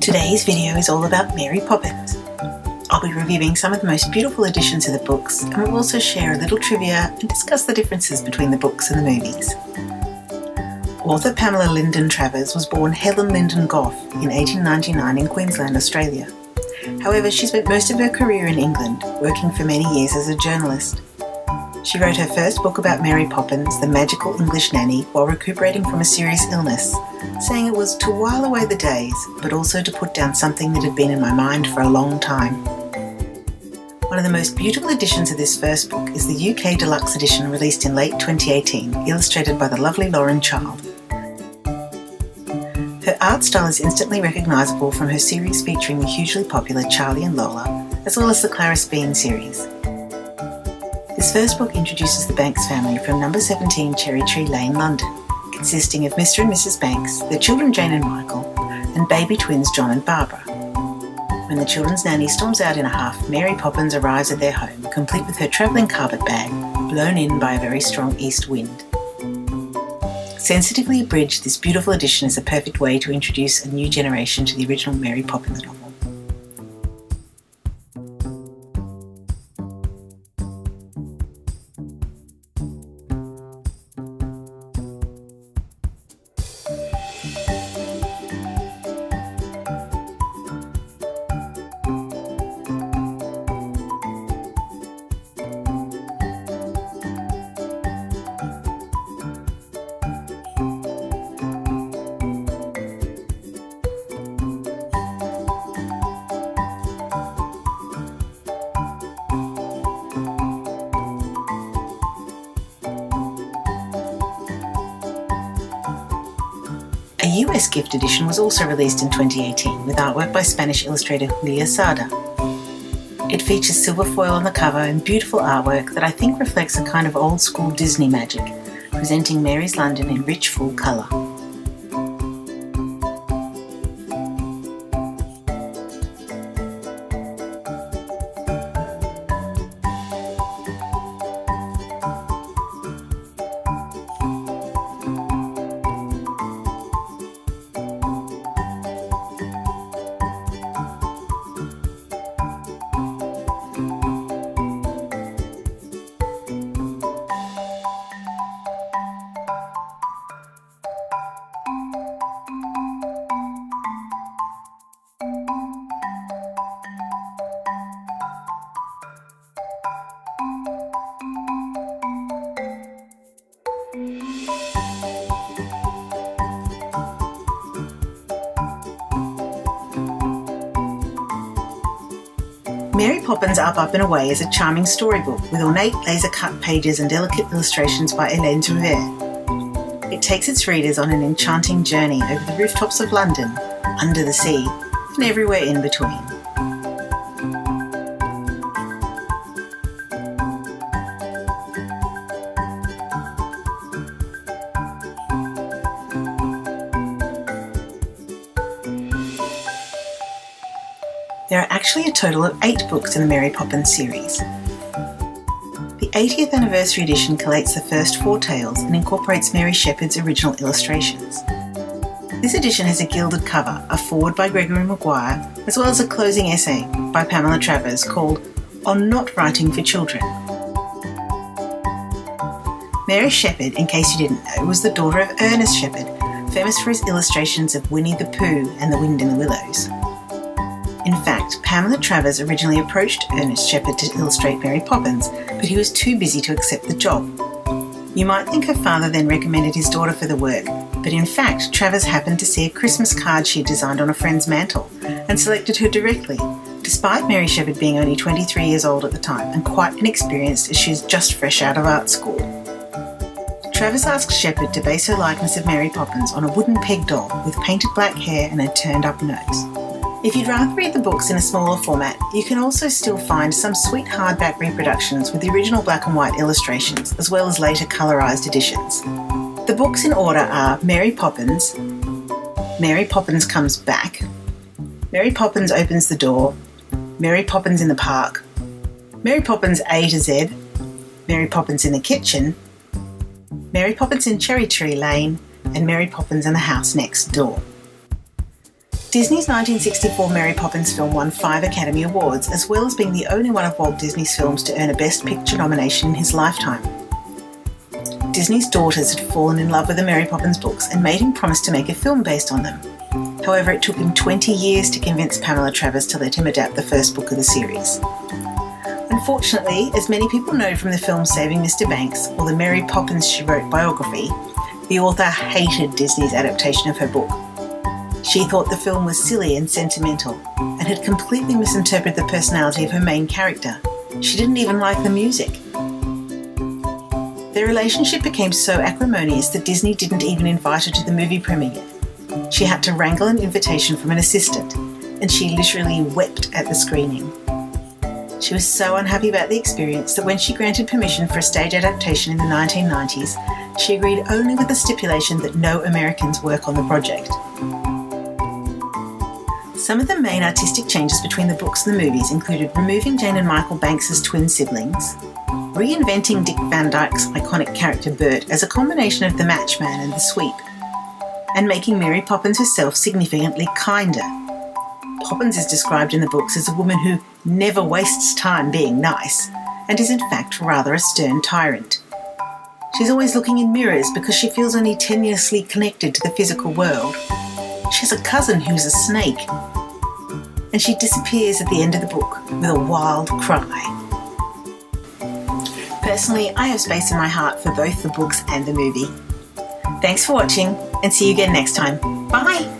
Today's video is all about Mary Poppins. I'll be reviewing some of the most beautiful editions of the books, and we'll also share a little trivia and discuss the differences between the books and the movies. Author Pamela Lyndon Travers was born Helen Lyndon Gough in 1899 in Queensland, Australia. However, she spent most of her career in England, working for many years as a journalist. She wrote her first book about Mary Poppins, the magical English nanny, while recuperating from a serious illness, saying it was to while away the days, but also to put down something that had been in my mind for a long time. One of the most beautiful editions of this first book is the UK Deluxe edition released in late 2018, illustrated by the lovely Lauren Child. Her art style is instantly recognisable from her series featuring the hugely popular Charlie and Lola, as well as the Clarice Bean series. This first book introduces the Banks family from number 17 Cherry Tree Lane, London, consisting of Mr. and Mrs. Banks, their children Jane and Michael, and baby twins John and Barbara. When the children's nanny storms out in a huff, Mary Poppins arrives at their home, complete with her travelling carpet bag, blown in by a very strong east wind. Sensitively abridged, this beautiful edition is a perfect way to introduce a new generation to the original Mary Poppins novel. A US gift edition was also released in 2018 with artwork by Spanish illustrator Júlia Sardà. It features silver foil on the cover and beautiful artwork that I think reflects a kind of old school Disney magic, presenting Mary's London in rich full colour. Mary Poppins Up and Away is a charming storybook with ornate laser-cut pages and delicate illustrations by Hélène Druvert. It takes its readers on an enchanting journey over the rooftops of London, under the sea, and everywhere in between. There are actually a total of 8 books in the Mary Poppins series. The 80th anniversary edition collates the first 4 tales and incorporates Mary Shepard's original illustrations. This edition has a gilded cover, a foreword by Gregory Maguire, as well as a closing essay by Pamela Travers called On Not Writing for Children. Mary Shepard, in case you didn't know, was the daughter of Ernest Shepard, famous for his illustrations of Winnie the Pooh and the Wind in the Willows. In fact, Pamela Travers originally approached Ernest Shepard to illustrate Mary Poppins, but he was too busy to accept the job. You might think her father then recommended his daughter for the work, but in fact, Travers happened to see a Christmas card she had designed on a friend's mantle and selected her directly, despite Mary Shepard being only 23 years old at the time and quite inexperienced as she was just fresh out of art school. Travers asked Shepard to base her likeness of Mary Poppins on a wooden peg doll with painted black hair and a turned-up nose. If you'd rather read the books in a smaller format, you can also still find some sweet hardback reproductions with the original black and white illustrations, as well as later colourised editions. The books in order are Mary Poppins, Mary Poppins Comes Back, Mary Poppins Opens the Door, Mary Poppins in the Park, Mary Poppins A to Z, Mary Poppins in the Kitchen, Mary Poppins in Cherry Tree Lane, and Mary Poppins in the House Next Door. Disney's 1964 Mary Poppins film won 5 Academy Awards, as well as being the only one of Walt Disney's films to earn a Best Picture nomination in his lifetime. Disney's daughters had fallen in love with the Mary Poppins books and made him promise to make a film based on them. However, it took him 20 years to convince Pamela Travers to let him adapt the first book of the series. Unfortunately, as many people know from the film Saving Mr. Banks or the Mary Poppins She Wrote biography, the author hated Disney's adaptation of her book. She thought the film was silly and sentimental and had completely misinterpreted the personality of her main character. She didn't even like the music. Their relationship became so acrimonious that Disney didn't even invite her to the movie premiere. She had to wrangle an invitation from an assistant, and she literally wept at the screening. She was so unhappy about the experience that when she granted permission for a stage adaptation in the 1990s, she agreed only with the stipulation that no Americans work on the project. Some of the main artistic changes between the books and the movies included removing Jane and Michael Banks' twin siblings, reinventing Dick Van Dyke's iconic character Bert as a combination of the Matchman and the Sweep, and making Mary Poppins herself significantly kinder. Poppins is described in the books as a woman who never wastes time being nice, and is in fact rather a stern tyrant. She's always looking in mirrors because she feels only tenuously connected to the physical world. She has a cousin who's a snake, and she disappears at the end of the book with a wild cry. Personally, I have space in my heart for both the books and the movie. Thanks for watching, and see you again next time. Bye!